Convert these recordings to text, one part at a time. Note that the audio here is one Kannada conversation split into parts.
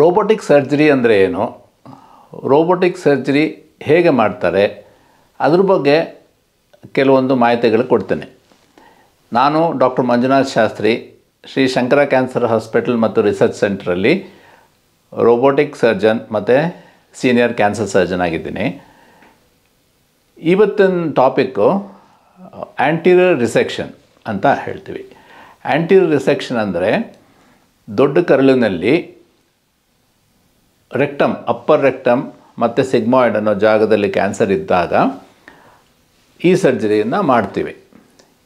ರೋಬೋಟಿಕ್ ಸರ್ಜರಿ ಅಂದರೆ ಏನು, ರೋಬೋಟಿಕ್ ಸರ್ಜರಿ ಹೇಗೆ ಮಾಡ್ತಾರೆ, ಅದ್ರ ಬಗ್ಗೆ ಕೆಲವೊಂದು ಮಾಹಿತಿಗಳು ಕೊಡ್ತೇನೆ. ನಾನು doctor Manjunath Shastri, Shri Shankara cancer hospital ಮತ್ತು ರಿಸರ್ಚ್ ಸೆಂಟ್ರಲ್ಲಿ ರೋಬೋಟಿಕ್ ಸರ್ಜನ್ ಮತ್ತು ಸೀನಿಯರ್ ಕ್ಯಾನ್ಸರ್ ಸರ್ಜನ್ ಆಗಿದ್ದೀನಿ. ಇವತ್ತಿನ ಟಾಪಿಕ್ಕು ಆ್ಯಂಟೀರಿಯರ್ ರಿಸೆಕ್ಷನ್ ಅಂತ ಹೇಳ್ತೀವಿ. ಆ್ಯಂಟೀರಿಯರ್ ರಿಸೆಕ್ಷನ್ ಅಂದರೆ ದೊಡ್ಡ ಕರಳಿನಲ್ಲಿ ರೆಕ್ಟಮ್, ಅಪ್ಪರ್ ರೆಕ್ಟಮ್ ಮತ್ತು ಸಿಗ್ಮಾಯ್ಡ್ ಅನ್ನೋ ಜಾಗದಲ್ಲಿ ಕ್ಯಾನ್ಸರ್ ಇದ್ದಾಗ ಈ ಸರ್ಜರಿಯನ್ನು ಮಾಡ್ತೀವಿ.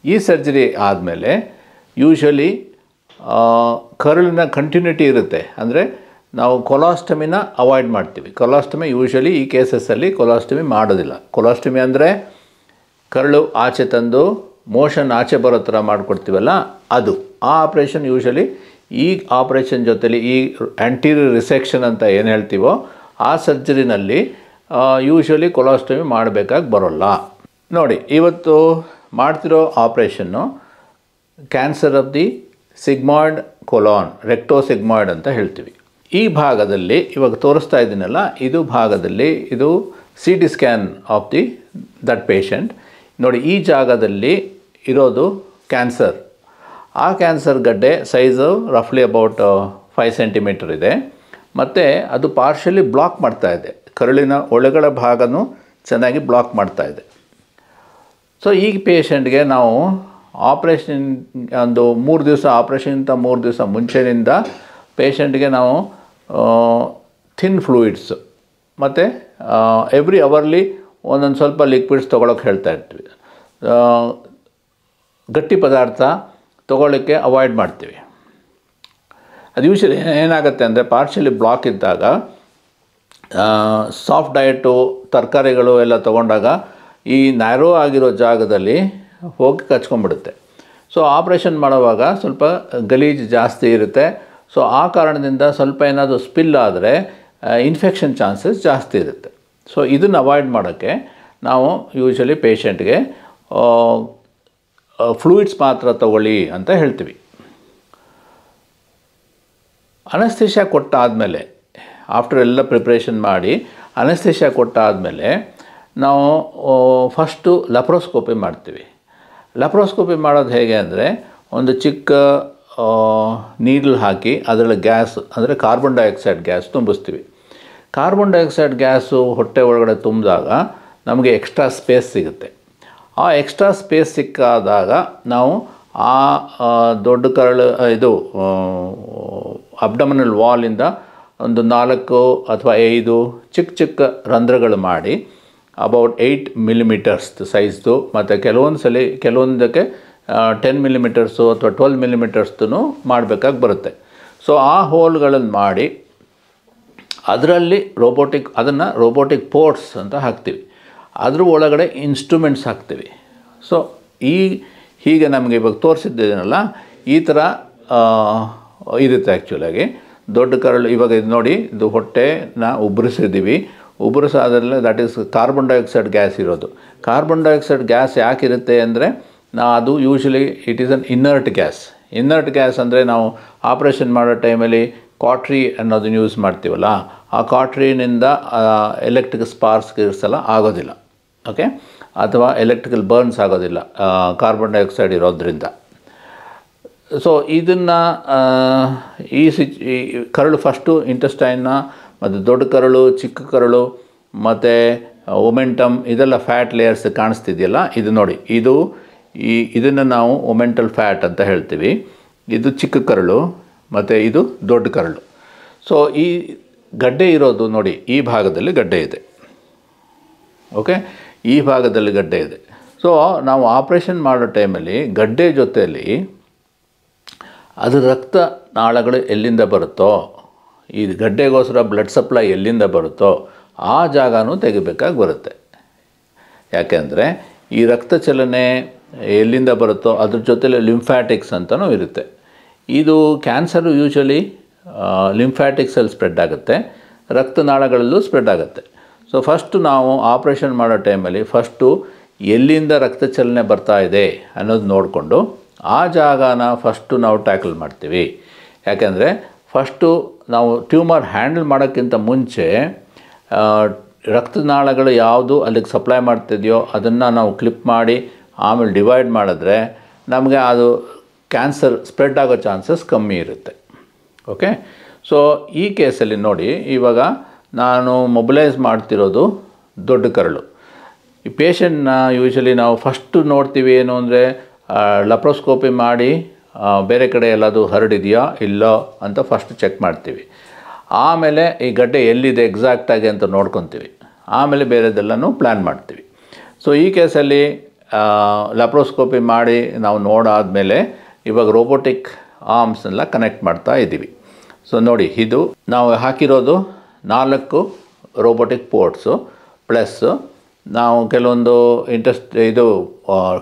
ಈ ಸರ್ಜರಿ ಆದಮೇಲೆ ಯೂಶ್ವಲಿ ಕರುಳಿನ ಕಂಟಿನ್ಯೂಟಿ ಇರುತ್ತೆ. ಅಂದರೆ ನಾವು ಕೊಲಾಸ್ಟಮಿನ ಅವಾಯ್ಡ್ ಮಾಡ್ತೀವಿ. ಕೊಲಾಸ್ಟಮಿ ಯೂಶ್ವಲಿ ಈ ಕೇಸಸ್ಸಲ್ಲಿ ಕೊಲಾಸ್ಟಮಿ ಮಾಡೋದಿಲ್ಲ. ಕೊಲಾಸ್ಟಮಿ ಅಂದರೆ ಕರಳು ಆಚೆ ತಂದು ಮೋಷನ್ ಆಚೆ ಬರೋ ಥರ ಮಾಡಿಕೊಡ್ತೀವಲ್ಲ, ಅದು ಆ ಆಪ್ರೇಷನ್ ಯೂಶ್ವಲಿ ಈ ಆಪ್ರೇಷನ್ ಜೊತೆಲಿ ಈ ಆ್ಯಂಟೀರಿಯರ್ ರಿಸೆಕ್ಷನ್ ಅಂತ ಏನು ಹೇಳ್ತೀವೋ ಆ ಸರ್ಜರಿನಲ್ಲಿ ಯೂಶ್ವಲಿ ಕೊಲಾಸ್ಟಮಿ ಮಾಡಬೇಕಾಗಿ ಬರೋಲ್ಲ. ನೋಡಿ, ಇವತ್ತು ಮಾಡ್ತಿರೋ ಆಪ್ರೇಷನ್ನು cancer of the sigmoid colon, rectosigmoid ಅಂತ ಹೇಳ್ತೀವಿ. ಈ ಭಾಗದಲ್ಲಿ ಇವಾಗ ತೋರಿಸ್ತಾ ಇದ್ದೀನಲ್ಲ, ಇದು ಭಾಗದಲ್ಲಿ ಇದು C T scan of that patient. ನೋಡಿ, ಈ ಜಾಗದಲ್ಲಿ ಇರೋದು ಕ್ಯಾನ್ಸರ್. ಆ ಕ್ಯಾನ್ಸರ್ ಗಡ್ಡೆ ಸೈಜು ರಫ್ಲಿ ಅಬೌಟ್ 5 ಸೆಂಟಿಮೀಟರ್ ಇದೆ ಮತ್ತು ಅದು ಪಾರ್ಷಲಿ ಬ್ಲಾಕ್ ಮಾಡ್ತಾ ಇದೆ. ಕರುಳಿನ ಒಳಗಡೆ ಭಾಗನೂ ಚೆನ್ನಾಗಿ ಬ್ಲಾಕ್ ಮಾಡ್ತಾ ಇದೆ. ಸೊ ಈ ಪೇಷಂಟ್ಗೆ ನಾವು ಆಪ್ರೇಷನ್ ಒಂದು 3 ದಿವಸ, ಆಪ್ರೇಷನ್ಗಿಂತ 3 ದಿವಸ ಮುಂಚೆನಿಂದ ಪೇಷಂಟ್ಗೆ ನಾವು ಥಿನ್ ಫ್ಲೂಯಿಡ್ಸ್ ಮತ್ತು ಎವ್ರಿ ಅವರ್ಲಿ ಒಂದೊಂದು ಸ್ವಲ್ಪ ಲಿಕ್ವಿಡ್ಸ್ ತೊಗೊಳಕ್ಕೆ ಹೇಳ್ತಾ ಇರ್ತೀವಿ. ಗಟ್ಟಿ ಪದಾರ್ಥ ತೊಗೊಳ್ಳೋಕ್ಕೆ ಅವಾಯ್ಡ್ ಮಾಡ್ತೀವಿ. ಅದು ಯೂಶ್ವಲಿ ಏನಾಗುತ್ತೆ ಅಂದರೆ ಪಾರ್ಷಲಿ ಬ್ಲಾಕ್ ಇದ್ದಾಗ ಸಾಫ್ಟ್ ಡಯಟು, ತರಕಾರಿಗಳು ಎಲ್ಲ ತೊಗೊಂಡಾಗ ಈ ನ್ಯಾರೋ ಆಗಿರೋ ಜಾಗದಲ್ಲಿ ಹೋಗಿ ಕಚ್ಕೊಂಡ್ಬಿಡುತ್ತೆ. ಸೊ ಆಪ್ರೇಷನ್ ಮಾಡುವಾಗ ಸ್ವಲ್ಪ ಗಲೀಜು ಜಾಸ್ತಿ ಇರುತ್ತೆ. ಸೊ ಆ ಕಾರಣದಿಂದ ಸ್ವಲ್ಪ ಏನಾದರೂ ಸ್ಪಿಲ್ ಆದರೆ ಇನ್ಫೆಕ್ಷನ್ ಚಾನ್ಸಸ್ ಜಾಸ್ತಿ ಇರುತ್ತೆ. ಸೊ ಇದನ್ನು ಅವಾಯ್ಡ್ ಮಾಡೋಕ್ಕೆ ನಾವು ಯೂಶ್ವಲಿ ಪೇಷಂಟ್ಗೆ ಫ್ಲೂಯಿಡ್ಸ್ ಮಾತ್ರ ತಗೊಳ್ಳಿ ಅಂತ ಹೇಳ್ತೀವಿ. ಅನಸ್ತೇಷಿಯಾ ಕೊಟ್ಟಾದಮೇಲೆ, ಆಫ್ಟರ್ ಎಲ್ಲ ಪ್ರಿಪ್ರೇಷನ್ ಮಾಡಿ ಅನಸ್ತೇಷಿಯಾ ಕೊಟ್ಟಾದಮೇಲೆ ನಾವು ಫಸ್ಟು ಲ್ಯಾಪ್ರೋಸ್ಕೋಪಿ ಮಾಡ್ತೀವಿ. ಲ್ಯಾಪ್ರೋಸ್ಕೋಪಿ ಮಾಡೋದು ಹೇಗೆ ಅಂದರೆ, ಒಂದು ಚಿಕ್ಕ ನೀಡಲ್ ಹಾಕಿ ಅದರಲ್ಲಿ ಗ್ಯಾಸ್ ಅಂದರೆ ಕಾರ್ಬನ್ ಡೈಆಕ್ಸೈಡ್ ಗ್ಯಾಸ್ ತುಂಬಿಸ್ತೀವಿ. ಕಾರ್ಬನ್ ಡೈಆಕ್ಸೈಡ್ ಗ್ಯಾಸು ಹೊಟ್ಟೆ ಒಳಗಡೆ ತುಂಬಿದಾಗ ನಮಗೆ ಎಕ್ಸ್ಟ್ರಾ ಸ್ಪೇಸ್ ಸಿಗುತ್ತೆ. ಆ ಎಕ್ಸ್ಟ್ರಾ ಸ್ಪೇಸ್ ಸಿಕ್ಕಾದಾಗ ನಾವು ಆ ದೊಡ್ಡ ಕರಳು ಇದು ಅಬ್ಡಮಿನಲ್ ವಾಲಿಂದ ಒಂದು 4 ಅಥವಾ 5 ಚಿಕ್ಕ ಚಿಕ್ಕ ರಂಧ್ರಗಳು ಮಾಡಿ ಅಬೌಟ್ 8 ಮಿಲಿಮೀಟರ್ಸ್ ಸೈಜ್ದು, ಮತ್ತು ಕೆಲವೊಂದಕ್ಕೆ 10 ಮಿಲಿಮೀಟರ್ಸು ಅಥವಾ 12 ಮಿಲಿಮೀಟರ್ಸ್ದು ಮಾಡಬೇಕಾಗಿ ಬರುತ್ತೆ. ಸೊ ಆ ಹೋಲ್ಗಳನ್ನು ಮಾಡಿ ಅದರಲ್ಲಿ ಅದನ್ನು ರೋಬೋಟಿಕ್ ಪೋರ್ಟ್ಸ್ ಅಂತ ಹಾಕ್ತೀವಿ. ಅದ್ರ ಒಳಗಡೆ ಇನ್ಸ್ಟ್ರೂಮೆಂಟ್ಸ್ ಹಾಕ್ತೀವಿ. ಸೊ ಹೀಗೆ ನಮಗೆ ಇವಾಗ ತೋರಿಸಿದ್ದೇನಲ್ಲ, ಈ ಥರ ಇರುತ್ತೆ ಆ್ಯಕ್ಚುಲಾಗಿ. ದೊಡ್ಡ ಕರಳು ಇವಾಗ ಇದು ನೋಡಿ, ಇದು ಹೊಟ್ಟೆನ ಉಬ್ಬರಿಸಿದ್ದೀವಿ. ಉಬ್ಬರಿಸಾದ್ಮೇಲೆ that is carbon dioxide gas ಇರೋದು. ಕಾರ್ಬನ್ ಡೈಆಕ್ಸೈಡ್ ಗ್ಯಾಸ್ ಯಾಕಿರುತ್ತೆ ಅಂದರೆ, ಅದು usually it is an inert gas. Inert gas ಅಂದರೆ ನಾವು ಆಪ್ರೇಷನ್ ಮಾಡೋ ಟೈಮಲ್ಲಿ ಕಾಟ್ರಿ ಅನ್ನೋದನ್ನು ಯೂಸ್ ಮಾಡ್ತೀವಲ್ಲ, ಆ ಕಾಟ್ರಿನಿಂದ ಎಲೆಕ್ಟ್ರಿಕ್ ಸ್ಪಾರ್ಕ್ಸ್ ಎಲ್ಲ ಆಗೋದಿಲ್ಲ, ಓಕೆ, ಅಥವಾ ಎಲೆಕ್ಟ್ರಿಕಲ್ ಬರ್ನ್ಸ್ ಆಗೋದಿಲ್ಲ ಕಾರ್ಬನ್ ಡೈಆಕ್ಸೈಡ್ ಇರೋದ್ರಿಂದ. ಸೊ ಇದನ್ನು ಈ ಕರಳು ಫಸ್ಟು ಇಂಟೆಸ್ಟೈನ್ನ ಮತ್ತು ದೊಡ್ಡ ಕರಳು, ಚಿಕ್ಕ ಕರಳು ಮತ್ತು ಒಮೆಂಟಮ್ ಇದೆಲ್ಲ ಫ್ಯಾಟ್ ಲೇಯರ್ಸ್ ಕಾಣಿಸ್ತಿದೆಯಲ್ಲ, ಇದು ನೋಡಿ, ಇದನ್ನು ನಾವು ಒಮೆಂಟಲ್ ಫ್ಯಾಟ್ ಅಂತ ಹೇಳ್ತೀವಿ. ಇದು ಚಿಕ್ಕ ಕರಳು ಮತ್ತು ಇದು ದೊಡ್ಡ ಕರಳು. ಸೊ ಈ ಗಡ್ಡೆ ಇರೋದು ನೋಡಿ, ಈ ಭಾಗದಲ್ಲಿ ಗಡ್ಡೆ ಇದೆ, ಓಕೆ, ಈ ಭಾಗದಲ್ಲಿ ಗಡ್ಡೆ ಇದೆ. ಸೊ ನಾವು ಆಪ್ರೇಷನ್ ಮಾಡೋ ಟೈಮಲ್ಲಿ ಗಡ್ಡೆ ಜೊತೆಯಲ್ಲಿ ಅದು ರಕ್ತ ನಾಳಗಳು ಎಲ್ಲಿಂದ ಬರುತ್ತೋ, ಈ ಗಡ್ಡೆಗೋಸ್ಕರ ಬ್ಲಡ್ ಸಪ್ಲೈ ಎಲ್ಲಿಂದ ಬರುತ್ತೋ ಆ ಜಾಗನೂ ತೆಗಿಬೇಕಾಗಿ ಬರುತ್ತೆ. ಯಾಕೆಂದರೆ ಈ ರಕ್ತ ಚಲನೆ ಎಲ್ಲಿಂದ ಬರುತ್ತೋ ಅದ್ರ ಜೊತೆಲಿ ಲಿಂಫ್ಯಾಟಿಕ್ಸ್ ಅಂತಲೂ ಇರುತ್ತೆ. ಇದು ಕ್ಯಾನ್ಸರು ಯೂಶ್ವಲಿ ಲಿಂಫ್ಯಾಟಿಕ್ಸಲ್ಲಿ ಸ್ಪ್ರೆಡ್ ಆಗುತ್ತೆ, ರಕ್ತನಾಳಗಳಲ್ಲೂ ಸ್ಪ್ರೆಡ್ ಆಗುತ್ತೆ. ಸೊ ಫಸ್ಟು ನಾವು ಆಪ್ರೇಷನ್ ಮಾಡೋ ಟೈಮಲ್ಲಿ ಫಸ್ಟು ಎಲ್ಲಿಂದ ರಕ್ತ ಚಲನೆ ಬರ್ತಾ ಇದೆ ಅನ್ನೋದು ನೋಡಿಕೊಂಡು ಆ ಜಾಗನ ಫಸ್ಟು ನಾವು ಟ್ಯಾಕಲ್ ಮಾಡ್ತೀವಿ. ಯಾಕೆಂದರೆ ಫಸ್ಟು ನಾವು ಟ್ಯೂಮರ್ ಹ್ಯಾಂಡಲ್ ಮಾಡೋಕ್ಕಿಂತ ಮುಂಚೆ ರಕ್ತನಾಳಗಳು ಯಾವುದು ಅಲ್ಲಿಗೆ ಸಪ್ಲೈ ಮಾಡ್ತಿದೆಯೋ ಅದನ್ನು ನಾವು ಕ್ಲಿಪ್ ಮಾಡಿ ಆಮೇಲೆ ಡಿವೈಡ್ ಮಾಡಿದ್ರೆ ನಮಗೆ ಅದು ಕ್ಯಾನ್ಸರ್ ಸ್ಪ್ರೆಡ್ ಆಗೋ ಚಾನ್ಸಸ್ ಕಮ್ಮಿ ಇರುತ್ತೆ. ಓಕೆ, ಸೊ ಈ ಕೇಸಲ್ಲಿ ನೋಡಿ, ಇವಾಗ ನಾನು ಮೊಬಿಲೈಸ್ ಮಾಡ್ತಿರೋದು ದೊಡ್ಡ ಕರಳು. ಈ ಪೇಷಂಟ್ನ ಯೂಶ್ವಲಿ ನಾವು ಫಸ್ಟು ನೋಡ್ತೀವಿ ಏನು ಅಂದರೆ ಲಪ್ರೋಸ್ಕೋಪಿ ಮಾಡಿ ಬೇರೆ ಕಡೆ ಎಲ್ಲದು ಹರಡಿದೆಯಾ ಇಲ್ಲೋ ಅಂತ ಫಸ್ಟ್ ಚೆಕ್ ಮಾಡ್ತೀವಿ. ಆಮೇಲೆ ಈ ಗಡ್ಡೆ ಎಲ್ಲಿದೆ ಎಕ್ಸಾಕ್ಟಾಗಿ ಅಂತ ನೋಡ್ಕೊತೀವಿ. ಆಮೇಲೆ ಬೇರೆದೆಲ್ಲನೂ ಪ್ಲ್ಯಾನ್ ಮಾಡ್ತೀವಿ. ಸೊ ಈ ಕೇಸಲ್ಲಿ ಲಪ್ರೋಸ್ಕೋಪಿ ಮಾಡಿ ನಾವು ನೋಡಾದಮೇಲೆ ಇವಾಗ ರೋಬೋಟಿಕ್ ಆರ್ಮ್ಸ್ನೆಲ್ಲ ಕನೆಕ್ಟ್ ಮಾಡ್ತಾ ಇದ್ದೀವಿ. ಸೊ ನೋಡಿ, ಇದು ನಾವು ಹಾಕಿರೋದು 4 ರೋಬೋಟಿಕ್ ಪೋರ್ಟ್ಸು ಪ್ಲಸ್ ನಾವು ಕೆಲವೊಂದು ಇದು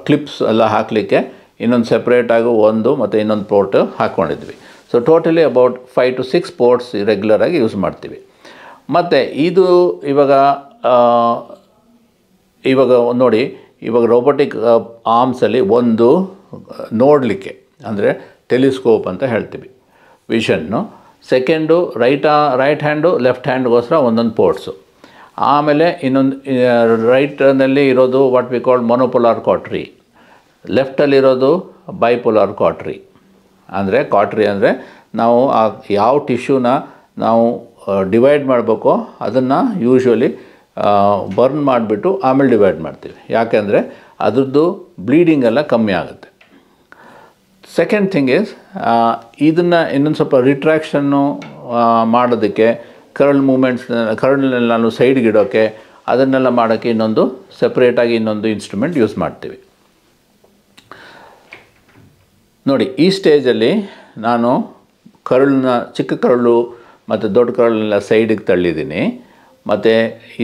ಕ್ಲಿಪ್ಸ್ ಎಲ್ಲ ಹಾಕಲಿಕ್ಕೆ ಇನ್ನೊಂದು ಸೆಪ್ರೇಟಾಗಿ ಒಂದು ಮತ್ತು ಇನ್ನೊಂದು ಪೋರ್ಟ್ ಹಾಕ್ಕೊಂಡಿದ್ವಿ. So totally about 5 to 6 ports ರೆಗ್ಯುಲರಾಗಿ ಯೂಸ್ ಮಾಡ್ತೀವಿ. ಮತ್ತು ಇದು ಇವಾಗ ನೋಡಿ, ಇವಾಗ ರೋಬೋಟಿಕ್ ಆರ್ಮ್ಸಲ್ಲಿ ಒಂದು ನೋಡಲಿಕ್ಕೆ ಅಂದರೆ ಟೆಲಿಸ್ಕೋಪ್ ಅಂತ ಹೇಳ್ತೀವಿ, vision. Second right hand left ಹ್ಯಾಂಡ್ಗೋಸ್ಕರ ಒಂದೊಂದು ಪೋರ್ಟ್ಸು. ಆಮೇಲೆ ಇನ್ನೊಂದು ರೈಟಲ್ಲಿ ಇರೋದು what we call monopolar cautery, ಲೆಫ್ಟಲ್ಲಿರೋದು ಬೈಪೊಲಾರ್ ಕಾಟ್ರಿ. ಕಾಟ್ರಿ ಅಂದರೆ ನಾವು ಯಾವ ಟಿಶ್ಯೂನ ನಾವು ಡಿವೈಡ್ ಮಾಡಬೇಕೋ ಅದನ್ನು ಯೂಶ್ವಲಿ ಬರ್ನ್ ಮಾಡಿಬಿಟ್ಟು ಆಮೇಲೆ ಡಿವೈಡ್ ಮಾಡ್ತೀವಿ. ಯಾಕೆಂದರೆ ಅದ್ರದ್ದು ಬ್ಲೀಡಿಂಗ್ ಎಲ್ಲ ಕಮ್ಮಿ ಆಗುತ್ತೆ. ಸೆಕೆಂಡ್ ಥಿಂಗ್ ಈಸ್, ಇದನ್ನು ಇನ್ನೊಂದು ಸ್ವಲ್ಪ ರಿಟ್ರಾಕ್ಷನ್ನು ಮಾಡೋದಕ್ಕೆ ಕರಳನ್ನೆಲ್ಲ ಸೈಡ್ಗೆ ಇಡೋಕ್ಕೆ ಅದನ್ನೆಲ್ಲ ಮಾಡೋಕ್ಕೆ ಇನ್ನೊಂದು ಸೆಪ್ರೇಟಾಗಿ ಇನ್ನೊಂದು ಇನ್ಸ್ಟ್ರೂಮೆಂಟ್ ಯೂಸ್ ಮಾಡ್ತೀವಿ. ನೋಡಿ, ಈ ಸ್ಟೇಜಲ್ಲಿ ನಾನು ಚಿಕ್ಕ ಕರಳು ಮತ್ತು ದೊಡ್ಡ ಕರಳನ್ನೆಲ್ಲ ಸೈಡಿಗೆ ತಳ್ಳಿದ್ದೀನಿ. ಮತ್ತು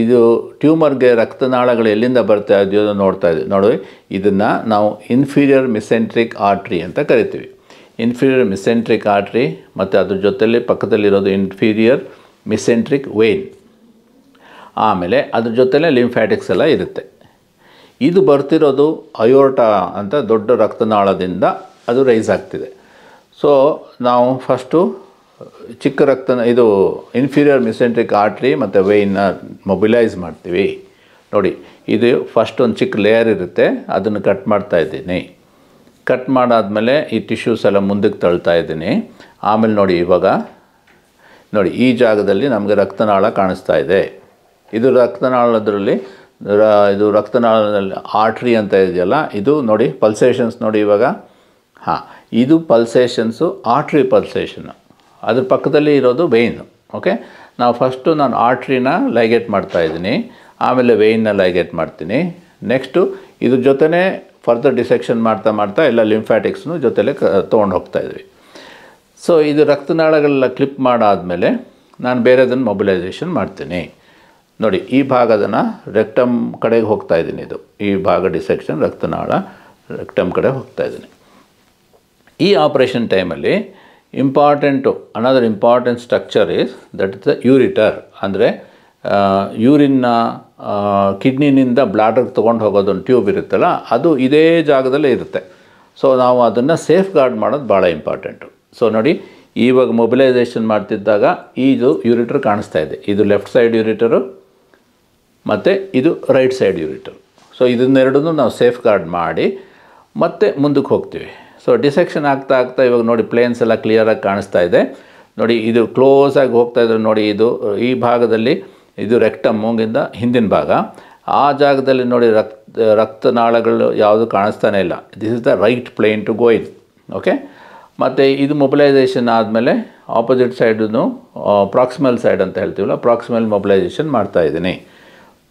ಇದು ಟ್ಯೂಮರ್ಗೆ ರಕ್ತನಾಳಗಳು ಎಲ್ಲಿಂದ ಬರ್ತಾ ಇದೆಯೋ ನೋಡ್ತಾ ಇದ್ದೀವಿ. ನೋಡಿ, ಇದನ್ನು ನಾವು ಇನ್ಫೀರಿಯರ್ ಮಿಸೆಂಟ್ರಿಕ್ ಆರ್ಟ್ರಿ ಅಂತ ಕರಿತೀವಿ. ಇನ್ಫೀರಿಯರ್ ಮಿಸೆಂಟ್ರಿಕ್ ಆರ್ಟ್ರಿ ಮತ್ತು ಅದ್ರ ಜೊತೆಯಲ್ಲಿ ಪಕ್ಕದಲ್ಲಿರೋದು ಇನ್ಫೀರಿಯರ್ ಮಿಸೆಂಟ್ರಿಕ್ ವೇನ್. ಆಮೇಲೆ ಅದ್ರ ಜೊತೆಲೇ ಲಿಂಫ್ಯಾಟಿಕ್ಸ್ ಎಲ್ಲ ಇರುತ್ತೆ. ಇದು ಬರ್ತಿರೋದು ಅಯೋರ್ಟಾ ಅಂತ ದೊಡ್ಡ ರಕ್ತನಾಳದಿಂದ ಅದು ರೈಸ್ ಆಗ್ತಿದೆ. ಸೊ ನಾವು ಫಸ್ಟು ಇದು ಇನ್ಫೀರಿಯರ್ ಮಿಸೆಂಟ್ರಿಕ್ ಆರ್ಟ್ರಿ ಮತ್ತು ವೇಯ್ನ ಮೊಬಿಲೈಸ್ ಮಾಡ್ತೀವಿ. ನೋಡಿ, ಇದು ಫಸ್ಟ್ ಒಂದು ಚಿಕ್ಕ ಲೇಯರ್ ಇರುತ್ತೆ, ಅದನ್ನು ಕಟ್ ಮಾಡ್ತಾ ಇದ್ದೀನಿ. ಕಟ್ ಮಾಡಾದಮೇಲೆ ಈ ಟಿಶ್ಯೂಸ್ ಎಲ್ಲ ಮುಂದಕ್ಕೆ ತಳ್ತಾ ಇದ್ದೀನಿ. ಆಮೇಲೆ ನೋಡಿ, ಇವಾಗ ನೋಡಿ ಈ ಜಾಗದಲ್ಲಿ ನಮಗೆ ರಕ್ತನಾಳ ಕಾಣಿಸ್ತಾ ಇದೆ. ಇದು ರಕ್ತನಾಳದಲ್ಲಿ ರಕ್ತನಾಳದಲ್ಲಿ ಆರ್ಟ್ರಿ ಅಂತ ಇದೆಯಲ್ಲ, ಇದು ನೋಡಿ ಪಲ್ಸೇಷನ್ಸ್ ನೋಡಿ ಇವಾಗ. ಇದು ಪಲ್ಸೇಷನ್ಸು, ಆರ್ಟ್ರಿ ಪಲ್ಸೇಷನ್ನು. ಅದ್ರ ಪಕ್ಕದಲ್ಲಿ ಇರೋದು ವೇಯ್ನು. ಓಕೆ, ನಾನು ಆರ್ಟ್ರಿನ ಲೈಗೇಟ್ ಮಾಡ್ತಾಯಿದ್ದೀನಿ, ಆಮೇಲೆ ವೇಯ್ನ ಲೈಗೇಟ್ ಮಾಡ್ತೀನಿ. ನೆಕ್ಸ್ಟು ಇದ್ರ ಜೊತೆನೇ ಫರ್ದರ್ ಡಿಸೆಕ್ಷನ್ ಮಾಡ್ತಾ ಎಲ್ಲ ಲಿಂಫ್ಯಾಟಿಕ್ಸ್ನು ಜೊತೆಲೇ ತೊಗೊಂಡು ಹೋಗ್ತಾಯಿದ್ವಿ. ಸೊ ಇದು ರಕ್ತನಾಳಗಳೆಲ್ಲ ಕ್ಲಿಪ್ ಮಾಡಾದಮೇಲೆ ನಾನು ಬೇರೆದನ್ನು ಮೊಬಿಲೈಸೇಷನ್ ಮಾಡ್ತೀನಿ. ನೋಡಿ, ಈ ಭಾಗದನ್ನು ರೆಕ್ಟಮ್ ಕಡೆಗೆ ಹೋಗ್ತಾಯಿದ್ದೀನಿ. ಇದು ಈ ಭಾಗ ಡಿಸೆಕ್ಷನ್ ರಕ್ತನಾಳ ರೆಕ್ಟಮ್ ಕಡೆ ಹೋಗ್ತಾಯಿದ್ದೀನಿ. ಈ ಆಪ್ರೇಷನ್ ಟೈಮಲ್ಲಿ another important structure is that is the ureter. ಅಂದರೆ ಯೂರಿನ್ನ ಕಿಡ್ನಿನಿಂದ ಬ್ಲಾಡರ್ಗೆ ತೊಗೊಂಡು ಹೋಗೋದೊಂದು ಟ್ಯೂಬ್ ಇರುತ್ತಲ್ಲ, ಅದು ಇದೇ ಜಾಗದಲ್ಲೇ ಇರುತ್ತೆ. ಸೊ ನಾವು ಅದನ್ನು ಸೇಫ್ ಗಾರ್ಡ್ ಮಾಡೋದು ಭಾಳ ಇಂಪಾರ್ಟೆಂಟು. ಸೊ ನೋಡಿ, ಇವಾಗ ಮೊಬಿಲೈಸೇಷನ್ ಮಾಡ್ತಿದ್ದಾಗ ಇದು ಯೂರಿಟರ್ ಕಾಣಿಸ್ತಾ ಇದೆ. ಇದು ಲೆಫ್ಟ್ ಸೈಡ್ ಯೂರಿಟರು ಮತ್ತು ಇದು ರೈಟ್ ಸೈಡ್ ಯೂರಿಟರ್. ಸೊ ಇದನ್ನೆರಡನ್ನೂ ನಾವು ಸೇಫ್ ಗಾರ್ಡ್ ಮಾಡಿ ಮತ್ತೆ ಮುಂದಕ್ಕೆ ಹೋಗ್ತೀವಿ. ಸೊ ಡಿಸೆಕ್ಷನ್ ಆಗ್ತಾ ಇವಾಗ ನೋಡಿ ಪ್ಲೇನ್ಸ್ ಎಲ್ಲ ಕ್ಲಿಯರಾಗಿ ಕಾಣಿಸ್ತಾ ಇದೆ. ನೋಡಿ, ಇದು ಕ್ಲೋಸಾಗಿ ಹೋಗ್ತಾ ಇದ್ರೆ ನೋಡಿ, ಈ ಭಾಗದಲ್ಲಿ ಇದು ರೆಕ್ಟಮ್ ಮೂಗಿಂದ ಹಿಂದಿನ ಭಾಗ. ಆ ಜಾಗದಲ್ಲಿ ನೋಡಿ ರಕ್ತನಾಳಗಳು ಯಾವುದು ಕಾಣಿಸ್ತಾನೆ ಇಲ್ಲ. This is the right plane to go in. Okay, ಮತ್ತು ಇದು ಮೊಬಿಲೈಸೇಷನ್ ಆದಮೇಲೆ ಆಪೋಸಿಟ್ ಸೈಡನ್ನು ಪ್ರಾಕ್ಸಿಮಲ್ ಸೈಡ್ ಅಂತ ಹೇಳ್ತೀವಲ್ಲ, ಪ್ರಾಕ್ಸಿಮಲ್ ಮೊಬಿಲೈಸೇಷನ್ ಮಾಡ್ತಾಯಿದ್ದೀನಿ.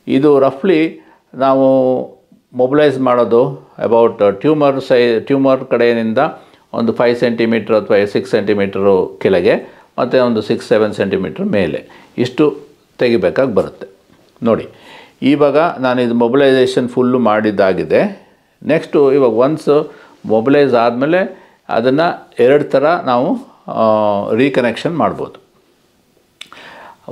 ಇದು ರಫ್ಲಿ ನಾವು ಮೊಬಿಲೈಸ್ ಮಾಡೋದು ಅಬೌಟ್ ಟ್ಯೂಮರ್ ಕಡೆಯಿಂದ ಒಂದು 5 ಸೆಂಟಿಮೀಟ್ರ್ ಅಥವಾ 6 ಸೆಂಟಿಮೀಟ್ರು ಕೆಳಗೆ ಮತ್ತು ಒಂದು 6-7 ಸೆಂಟಿಮೀಟ್ರ್ ಮೇಲೆ ಇಷ್ಟು ತೆಗಿಬೇಕಾಗಿ ಬರುತ್ತೆ. ನೋಡಿ, ಇವಾಗ ನಾನು ಇದು ಮೊಬಿಲೈಸೇಷನ್ ಫುಲ್ಲು ಮಾಡಿದ್ದಾಗಿದೆ. ನೆಕ್ಸ್ಟು ಇವಾಗ ಒನ್ಸ್ ಮೊಬಿಲೈಸ್ ಆದಮೇಲೆ ಅದನ್ನು 2 ಥರ ನಾವು ರೀಕನೆಕ್ಷನ್ ಮಾಡ್ಬೋದು.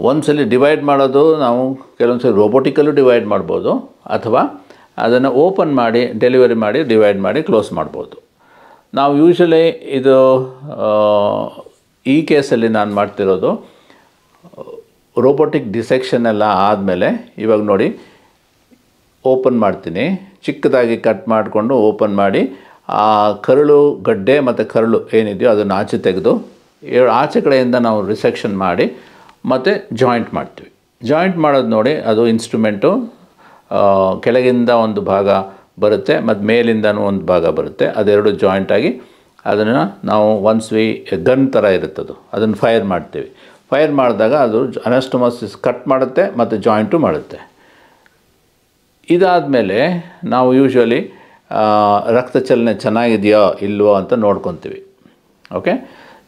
ಒಂದ್ಸಲಿ ಡಿವೈಡ್ ಮಾಡೋದು ನಾವು ಕೆಲವೊಂದು ಸಲ ರೋಬೋಟಿಕಲ್ಲೂ ಡಿವೈಡ್ ಮಾಡ್ಬೋದು, ಅಥವಾ ಅದನ್ನು ಓಪನ್ ಮಾಡಿ ಡೆಲಿವರಿ ಮಾಡಿ ಡಿವೈಡ್ ಮಾಡಿ ಕ್ಲೋಸ್ ಮಾಡ್ಬೋದು. ನಾವು ಯೂಶ್ವಲಿ ಇದು ಈ ಕೇಸಲ್ಲಿ ನಾನು ಮಾಡ್ತಿರೋದು ರೋಬೋಟಿಕ್ ಡಿಸೆಕ್ಷನ್ ಎಲ್ಲ ಆದಮೇಲೆ ಇವಾಗ ನೋಡಿ ಓಪನ್ ಮಾಡ್ತೀನಿ. ಚಿಕ್ಕದಾಗಿ ಕಟ್ ಮಾಡಿಕೊಂಡು ಓಪನ್ ಮಾಡಿ ಆ ಕರಳು ಗಡ್ಡೆ ಮತ್ತು ಕರಳು ಏನಿದೆಯೋ ಅದನ್ನು ಆಚೆ ತೆಗೆದು ಆಚೆ ಕಡೆಯಿಂದ ನಾವು ರಿಸೆಕ್ಷನ್ ಮಾಡಿ ಮತ್ತು ಜಾಯಿಂಟ್ ಮಾಡ್ತೀವಿ. ಜಾಯಿಂಟ್ ಮಾಡೋದು ನೋಡಿ, ಅದು ಇನ್ಸ್ಟ್ರೂಮೆಂಟು ಕೆಳಗಿಂದ ಒಂದು ಭಾಗ ಬರುತ್ತೆ ಮತ್ತು ಮೇಲಿಂದನೂ ಒಂದು ಭಾಗ ಬರುತ್ತೆ. ಅದೆರಡು ಜಾಯಿಂಟಾಗಿ ಅದನ್ನು ನಾವು ಗನ್ ಥರ ಇರುತ್ತದು, ಅದನ್ನು ಫೈರ್ ಮಾಡ್ತೀವಿ. ಫೈರ್ ಮಾಡಿದಾಗ ಅದು ಅನಸ್ಟೊಮೋಸಿಸ್ ಕಟ್ ಮಾಡುತ್ತೆ ಮತ್ತು ಜಾಯಿಂಟು ಮಾಡುತ್ತೆ. ಇದಾದಮೇಲೆ ನಾವು ಯೂಶ್ವಲಿ ರಕ್ತ ಚಲನೆ ಚೆನ್ನಾಗಿದೆಯೋ ಇಲ್ವೋ ಅಂತ ನೋಡ್ಕೊತೀವಿ. ಓಕೆ,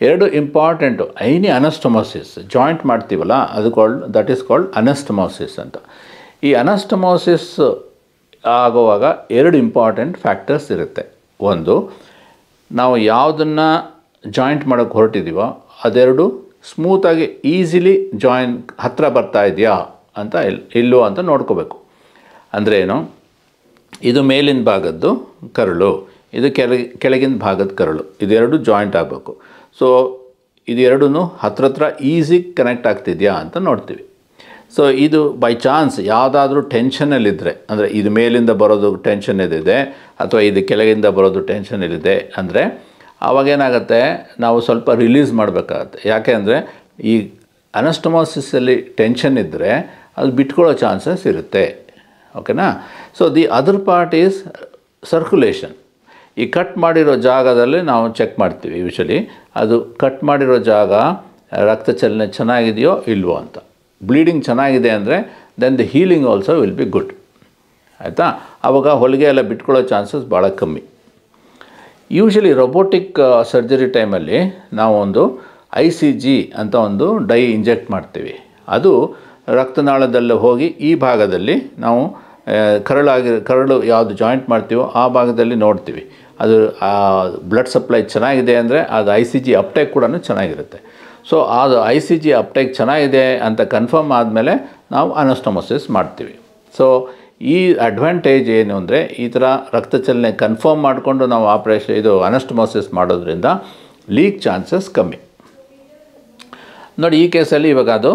ಎರಡು ಇಂಪಾರ್ಟೆಂಟು. ಐನಿ ಅನಸ್ಟೊಮೋಸಿಸ್ ಜಾಯಿಂಟ್ ಮಾಡ್ತೀವಲ್ಲ, ದಟ್ ಈಸ್ ಕಾಲ್ಡ್ ಅನಸ್ಟೊಮೋಸಿಸ್ ಅಂತ. ಈ ಅನಸ್ಟೊಮೋಸಿಸ್ ಆಗುವಾಗ ಎರಡು ಇಂಪಾರ್ಟೆಂಟ್ ಫ್ಯಾಕ್ಟರ್ಸ್ ಇರುತ್ತೆ. ಒಂದು, ನಾವು ಯಾವುದನ್ನು ಜಾಯಿಂಟ್ ಮಾಡೋಕ್ಕೆ ಹೊರಟಿದ್ದೀವೋ ಅದೆರಡು ಸ್ಮೂತಾಗಿ ಈಸಿಲಿ ಹತ್ತಿರ ಬರ್ತಾ ಇದೆಯಾ ಅಂತ ಇಲ್ಲೋ ಅಂತ ನೋಡ್ಕೋಬೇಕು. ಅಂದರೆ ಏನು, ಇದು ಮೇಲಿನ ಭಾಗದ್ದು ಕರಳು, ಇದು ಕೆಳಗಿನ ಭಾಗದ ಕರಳು, ಇದೆರಡು ಜಾಯಿಂಟ್ ಆಗಬೇಕು. ಸೊ ಇದೆರಡೂ ಹತ್ರ ಈಸಿ ಕನೆಕ್ಟ್ ಆಗ್ತಿದೆಯಾ ಅಂತ ನೋಡ್ತೀವಿ. ಸೊ ಇದು ಬೈ ಚಾನ್ಸ್ ಯಾವುದಾದ್ರೂ ಟೆನ್ಷನಲ್ಲಿದ್ದರೆ, ಅಂದರೆ ಇದು ಮೇಲಿಂದ ಬರೋದು ಟೆನ್ಷನ್ ಇದೆ ಅಥವಾ ಇದು ಕೆಳಗಿಂದ ಬರೋದು ಟೆನ್ಷನ್ ಇದೆ ಅಂದರೆ ಆವಾಗೇನಾಗುತ್ತೆ, ನಾವು ಸ್ವಲ್ಪ ರಿಲೀಸ್ ಮಾಡಬೇಕಾಗತ್ತೆ. ಯಾಕೆ ಅಂದರೆ ಈ ಅನಸ್ಟೊಮೋಸಿಸಲ್ಲಿ ಟೆನ್ಷನ್ ಇದ್ದರೆ ಅದು ಬಿಟ್ಕೊಳ್ಳೋ ಚಾನ್ಸಸ್ ಇರುತ್ತೆ. ಓಕೆನಾ. So the other part is circulation. ಈ ಕಟ್ ಮಾಡಿರೋ ಜಾಗದಲ್ಲಿ ನಾವು ಚೆಕ್ ಮಾಡ್ತೀವಿ ಯೂಶಲಿ, ಅದು ಕಟ್ ಮಾಡಿರೋ ಜಾಗ ರಕ್ತ ಚಲನೆ ಚೆನ್ನಾಗಿದೆಯೋ ಇಲ್ವೋ ಅಂತ. ಬ್ಲೀಡಿಂಗ್ ಚೆನ್ನಾಗಿದೆ ಅಂದರೆ then the healing also will be good. ಆಯಿತಾ. ಆವಾಗ ಹೊಲಿಗೆ ಎಲ್ಲ ಬಿಟ್ಕೊಳ್ಳೋ ಚಾನ್ಸಸ್ ಭಾಳ ಕಮ್ಮಿ. ಯೂಶಲಿ ರೊಬೋಟಿಕ್ ಸರ್ಜರಿ ಟೈಮಲ್ಲಿ ನಾವು ಒಂದು ICG ಅಂತ ಒಂದು ಡೈ ಇಂಜೆಕ್ಟ್ ಮಾಡ್ತೀವಿ. ಅದು ರಕ್ತನಾಳದಲ್ಲಿ ಹೋಗಿ ಈ ಭಾಗದಲ್ಲಿ ನಾವು ಕರಳು ಯಾವುದು ಜಾಯಿಂಟ್ ಮಾಡ್ತೀವೋ ಆ ಭಾಗದಲ್ಲಿ ನೋಡ್ತೀವಿ. ಅದು ಬ್ಲಡ್ ಸಪ್ಲೈ ಚೆನ್ನಾಗಿದೆ ಅಂದರೆ ಅದು ICG ಅಪ್ಟೇಕ್ ಕೂಡ ಚೆನ್ನಾಗಿರುತ್ತೆ. ಸೊ ಅದು ICG ಅಪ್ಟೇಕ್ ಚೆನ್ನಾಗಿದೆ ಅಂತ ಕನ್ಫರ್ಮ್ ಆದಮೇಲೆ ನಾವು ಅನಸ್ಟೊಮೋಸಿಸ್ ಮಾಡ್ತೀವಿ. ಸೊ ಈ ಅಡ್ವಾಂಟೇಜ್ ಏನು ಅಂದರೆ, ಈ ಥರ ರಕ್ತ ಚಲನೆ ಕನ್ಫರ್ಮ್ ಮಾಡಿಕೊಂಡು ನಾವು ಇದು ಅನಸ್ಟೊಮೋಸಿಸ್ ಮಾಡೋದ್ರಿಂದ ಲೀಕ್ ಚಾನ್ಸಸ್ ಕಮ್ಮಿ. ನೋಡಿ, ಈ ಕೇಸಲ್ಲಿ ಇವಾಗ ಅದು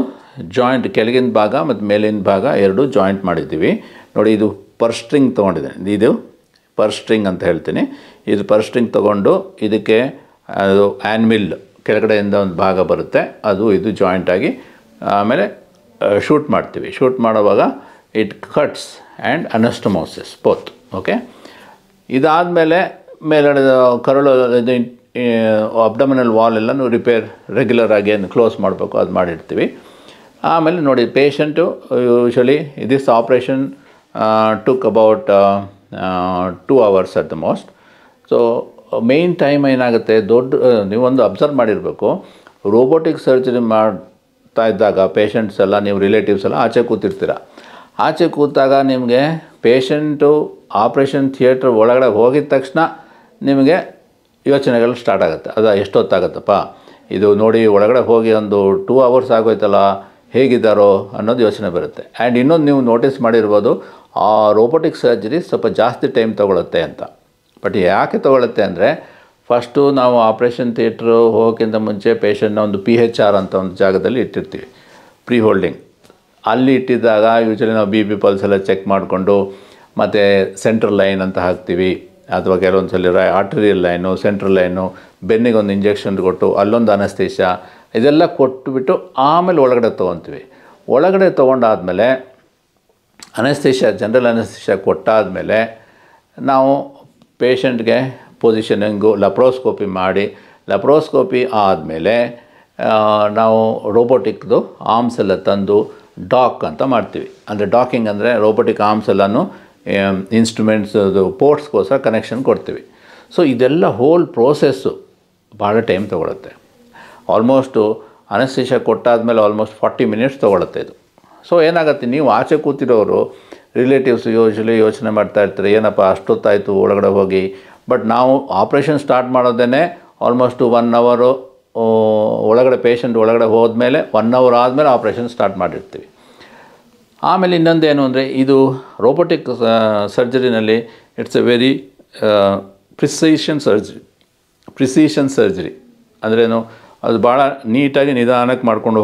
ಜಾಯಿಂಟ್ ಕೆಳಗಿನ ಭಾಗ ಮತ್ತು ಮೇಲಿನ ಭಾಗ ಎರಡು ಜಾಯಿಂಟ್ ಮಾಡಿದ್ದೀವಿ. ನೋಡಿ, ಇದು ಪರ್ಸ್ ಸ್ಟ್ರಿಂಗ್ ತೊಗೊಂಡಿದ್ದೇನೆ. ಇದು ಪರ್ಸ್ ಸ್ಟ್ರಿಂಗ್ ಅಂತ ಹೇಳ್ತೀನಿ. ಇದು ಪರ್ಸ್ ಸ್ಟ್ರಿಂಗ್ ತೊಗೊಂಡು ಇದಕ್ಕೆ ಅದು ಆ್ಯನ್ಮಿಲ್ ಕೆಳಗಡೆಯಿಂದ ಒಂದು ಭಾಗ ಬರುತ್ತೆ, ಇದು ಜಾಯಿಂಟಾಗಿ ಆಮೇಲೆ ಶೂಟ್ ಮಾಡ್ತೀವಿ. ಶೂಟ್ ಮಾಡುವಾಗ it cuts and anastomosis both. Okay, ಇದಾದಮೇಲೆ ಮೇಲ್ಗಡೆ ಕರಳು ಇದು ಅಬ್ಡಮಿನಲ್ ವಾಲ್ ಎಲ್ಲನೂ ರೆಗ್ಯುಲರ್ ಆಗಿ ಏನು ಕ್ಲೋಸ್ ಮಾಡಬೇಕು ಅದು ಮಾಡಿರ್ತೀವಿ. ಆಮೇಲೆ ನೋಡಿ, patient usually this operation took about 2 hours at the most. So main time ಏನಾಗುತ್ತೆ, ನೀವೊಂದು ಅಬ್ಸರ್ವ್ ಮಾಡಿರಬೇಕು, ರೋಬೋಟಿಕ್ ಸರ್ಜರಿ ಮಾಡ್ತಾ ಇದ್ದಾಗ ಪೇಷಂಟ್ಸ್ ಎಲ್ಲ, ನೀವು ರಿಲೇಟಿವ್ಸ್ ಎಲ್ಲ ಆಚೆ ಕೂತಿರ್ತೀರ. ಆಚೆ ಕೂತಾಗ ನಿಮಗೆ ಪೇಷಂಟು ಆಪ್ರೇಷನ್ ಥಿಯೇಟ್ರ್ ಒಳಗಡೆ ಹೋಗಿದ ತಕ್ಷಣ ನಿಮಗೆ ಯೋಚನೆಗಳು ಸ್ಟಾರ್ಟ್ ಆಗುತ್ತೆ. ಎಷ್ಟೊತ್ತಾಗತ್ತಪ್ಪ ಇದು ನೋಡಿ, ಒಳಗಡೆ ಹೋಗಿ ಒಂದು 2 hours ಆಗೋಯ್ತಲ್ಲ, ಹೇಗಿದ್ದಾರೋ ಅನ್ನೋದು ಯೋಚನೆ ಬರುತ್ತೆ. ಆ್ಯಂಡ್ ಇನ್ನೊಂದು ನೀವು ನೋಟಿಸ್ ಮಾಡಿರ್ಬೋದು, ಆ ರೋಬೋಟಿಕ್ ಸರ್ಜರಿ ಸ್ವಲ್ಪ ಜಾಸ್ತಿ ಟೈಮ್ ತೊಗೊಳುತ್ತೆ ಅಂತ. ಬಟ್ ಯಾಕೆ ತೊಗೊಳುತ್ತೆ ಅಂದರೆ, ಫಸ್ಟು ನಾವು ಆಪ್ರೇಷನ್ ಥಿಯೇಟ್ರು ಹೋಗೋಕ್ಕಿಂತ ಮುಂಚೆ ಪೇಷಂಟ್ನ ಒಂದು PHR ಅಂತ ಒಂದು ಜಾಗದಲ್ಲಿ ಇಟ್ಟಿರ್ತೀವಿ, ಪ್ರೀ ಹೋಲ್ಡಿಂಗ್. ಅಲ್ಲಿ ಇಟ್ಟಿದ್ದಾಗ ಯೂಶ್ವಲಿ ನಾವು BP ಪಲ್ಸ್ ಎಲ್ಲ ಚೆಕ್ ಮಾಡಿಕೊಂಡು, ಮತ್ತು ಸೆಂಟ್ರಲ್ ಲೈನ್ ಅಂತ ಹಾಕ್ತೀವಿ, ಅಥವಾ ಕೆಲವೊಂದು ಸಲ ಆರ್ಟರಿಯಲ್ ಲೈನು, ಸೆಂಟ್ರಲ್ ಲೈನು, ಬೆನ್ನಿಗೆ ಒಂದು ಇಂಜೆಕ್ಷನ್ ಕೊಟ್ಟು ಅಲ್ಲೊಂದು ಅನಸ್ತೇಷ ಇದೆಲ್ಲ ಕೊಟ್ಟುಬಿಟ್ಟು ಆಮೇಲೆ ಒಳಗಡೆ ತೊಗೊತೀವಿ. ಒಳಗಡೆ ತೊಗೊಂಡಾದಮೇಲೆ ಜನರಲ್ ಅನಸ್ತೇಷ ಕೊಟ್ಟಾದಮೇಲೆ ನಾವು ಪೇಷಂಟ್ಗೆ ಪೊಸಿಷನಿಂಗು ಲೆಪ್ರೋಸ್ಕೋಪಿ ಮಾಡಿ, ಲೆಪ್ರೋಸ್ಕೋಪಿ ಆದಮೇಲೆ ನಾವು ರೋಬೋಟಿಕ್ದು ಆರ್ಮ್ಸ್ ಎಲ್ಲ ತಂದು ಡಾಕ್ ಅಂತ ಮಾಡ್ತೀವಿ. ಅಂದರೆ ಡಾಕಿಂಗ್ ಅಂದರೆ ರೋಬೋಟಿಕ್ ಆರ್ಮ್ಸ್ ಎಲ್ಲನೂ ಇನ್ಸ್ಟ್ರೂಮೆಂಟ್ಸ್ ಪೋರ್ಟ್ಸ್ಗೋಸ್ಕರ ಕನೆಕ್ಷನ್ ಕೊಡ್ತೀವಿ. ಸೊ ಇದೆಲ್ಲ ಹೋಲ್ ಪ್ರೋಸೆಸ್ಸು ಭಾಳ ಟೈಮ್ ತೊಗೊಳುತ್ತೆ. ಆಲ್ಮೋಸ್ಟು ಅನಸ್ತೇಷ ಕೊಟ್ಟಾದಮೇಲೆ ಆಲ್ಮೋಸ್ಟ್ 40 minutes ತೊಗೊಳುತ್ತೆ ಇದು. ಸೊ ಏನಾಗುತ್ತೆ, ನೀವು ಆಚೆ ಕೂತಿರೋರು ರಿಲೇಟಿವ್ಸ್ ಯೂಶ್ವಲಿ ಯೋಚನೆ ಮಾಡ್ತಾ ಇರ್ತಾರೆ, ಏನಪ್ಪ ಅಷ್ಟೊತ್ತಾಯಿತು ಒಳಗಡೆ ಹೋಗಿ. ಬಟ್ ನಾವು ಆಪ್ರೇಷನ್ ಸ್ಟಾರ್ಟ್ ಮಾಡೋದೇ ಆಲ್ಮೋಸ್ಟು 1 hour ಒಳಗಡೆ, ಪೇಷಂಟ್ ಒಳಗಡೆ ಹೋದ್ಮೇಲೆ 1 hour ಆದಮೇಲೆ ಆಪ್ರೇಷನ್ ಸ್ಟಾರ್ಟ್ ಮಾಡಿರ್ತೀವಿ. ಆಮೇಲೆ ಇನ್ನೊಂದೇನು ಅಂದರೆ, ಇದು ರೋಬೋಟಿಕ್ ಸರ್ಜರಿನಲ್ಲಿ it's a very precision surgery. ಅಂದ್ರೇನು, ಅದು ಭಾಳ ನೀಟಾಗಿ ನಿಧಾನಕ್ಕೆ ಮಾಡ್ಕೊಂಡು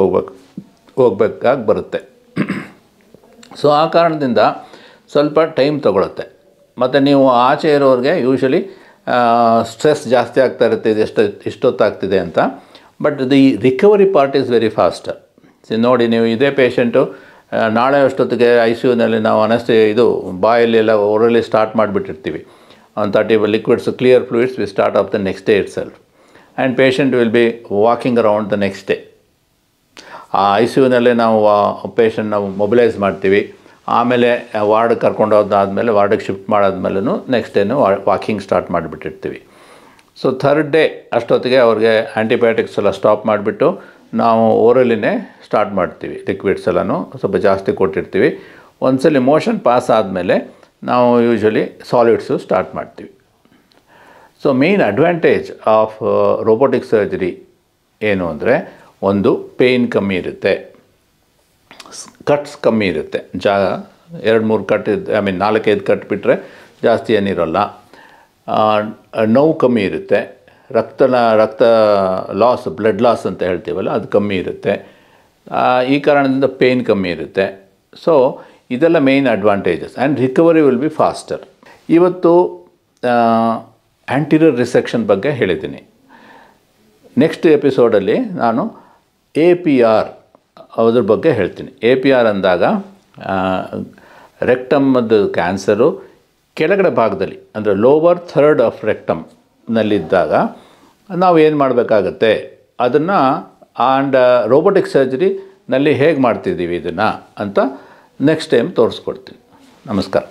ಹೋಗ್ಬೇಕಾಗಿ ಬರುತ್ತೆ. ಸೊ ಆ ಕಾರಣದಿಂದ ಸ್ವಲ್ಪ ಟೈಮ್ ತೊಗೊಳುತ್ತೆ. ಮತ್ತು ನೀವು ಆಚೆ ಇರೋರಿಗೆ ಯೂಶ್ವಲಿ ಸ್ಟ್ರೆಸ್ ಜಾಸ್ತಿ ಆಗ್ತಾ ಇರುತ್ತೆ, ಇಷ್ಟೊತ್ತಾಗ್ತಿದೆ ಅಂತ. But the recovery part is very faster. ನೋಡಿ, ನೀವು ಇದೇ ಪೇಷಂಟು ನಾಳೆ ಅಷ್ಟೊತ್ತಿಗೆ ICUನಲ್ಲಿ ನಾವು ಇದು ಬಾಯಲ್ಲಿ ಎಲ್ಲ ಓರಲಿ ಸ್ಟಾರ್ಟ್ ಮಾಡಿಬಿಟ್ಟಿರ್ತೀವಿ. 30 liquids, clear fluids we start off the next day itself and patient will be walking around the next day. ಆ ICUನಲ್ಲೇ ನಾವು ಪೇಷಂಟ್ ನಾವು ಮೊಬಿಲೈಸ್ ಮಾಡ್ತೀವಿ. ಆಮೇಲೆ ವಾರ್ಡ್ಗೆ ಕರ್ಕೊಂಡು ಹೋದಾದ್ಮೇಲೆ ವಾರ್ಡಿಗೆ ಶಿಫ್ಟ್ ಮಾಡಾದ್ಮೇಲೂ ನೆಕ್ಸ್ಟ್ ಡೇನು ವಾಕಿಂಗ್ ಸ್ಟಾರ್ಟ್ ಮಾಡಿಬಿಟ್ಟಿರ್ತೀವಿ. ಸೊ ಥರ್ಡ್ ಡೇ ಅಷ್ಟೊತ್ತಿಗೆ ಅವ್ರಿಗೆ ಆ್ಯಂಟಿಬಯೋಟಿಕ್ಸ್ ಎಲ್ಲ ಸ್ಟಾಪ್ ಮಾಡಿಬಿಟ್ಟು ನಾವು ಓರಲಿನೇ ಸ್ಟಾರ್ಟ್ ಮಾಡ್ತೀವಿ. ಲಿಕ್ವಿಡ್ಸ್ ಎಲ್ಲನೂ ಸ್ವಲ್ಪ ಜಾಸ್ತಿ ಕೊಟ್ಟಿರ್ತೀವಿ. ಒಂದ್ಸಲಿ ಮೋಷನ್ ಪಾಸ್ ಆದಮೇಲೆ ನಾವು ಯೂಶ್ವಲಿ ಸಾಲಿಡ್ಸು ಸ್ಟಾರ್ಟ್ ಮಾಡ್ತೀವಿ. So main advantage of robotic surgery ಏನು ಅಂದರೆ, ಒಂದು ಪೇಯ್ನ್ ಕಮ್ಮಿ ಇರುತ್ತೆ, ಕಟ್ಸ್ ಕಮ್ಮಿ ಇರುತ್ತೆ. 2-3 ಕಟ್ 4-5 ಕಟ್ ಬಿಟ್ಟರೆ ಜಾಸ್ತಿ ಏನಿರೋಲ್ಲ. ನೋವು ಕಮ್ಮಿ ಇರುತ್ತೆ, ರಕ್ತ ಲಾಸ್, ಬ್ಲಡ್ ಲಾಸ್ ಅಂತ ಹೇಳ್ತೀವಲ್ಲ, ಅದು ಕಮ್ಮಿ ಇರುತ್ತೆ. ಈ ಕಾರಣದಿಂದ ಪೇಯ್ನ್ ಕಮ್ಮಿ ಇರುತ್ತೆ. ಸೊ ಇದೆಲ್ಲ main advantages and recovery will be faster. ಇವತ್ತು ಆ್ಯಂಟಿರಿಯರ್ ರಿಸೆಕ್ಷನ್ ಬಗ್ಗೆ ಹೇಳಿದ್ದೀನಿ. ನೆಕ್ಸ್ಟ್ ಎಪಿಸೋಡಲ್ಲಿ ನಾನು APR ಅದ್ರ ಬಗ್ಗೆ ಹೇಳ್ತೀನಿ. APR ಅಂದಾಗ ರೆಕ್ಟಮ್ದು ಕ್ಯಾನ್ಸರು ಕೆಳಗಡೆ ಭಾಗದಲ್ಲಿ, ಅಂದರೆ ಲೋವರ್ ಥರ್ಡ್ ಆಫ್ ರೆಕ್ಟಮ್ನಲ್ಲಿದ್ದಾಗ ನಾವು ಏನು ಮಾಡಬೇಕಾಗತ್ತೆ ಅದನ್ನು, ಆ್ಯಂಡ್ ರೋಬೋಟಿಕ್ ಸರ್ಜರಿನಲ್ಲಿ ಹೇಗೆ ಮಾಡ್ತಿದ್ದೀವಿ ಇದನ್ನು ಅಂತ ನೆಕ್ಸ್ಟ್ ಟೈಮ್ ತೋರಿಸ್ಕೊಡ್ತೀನಿ. ನಮಸ್ಕಾರ.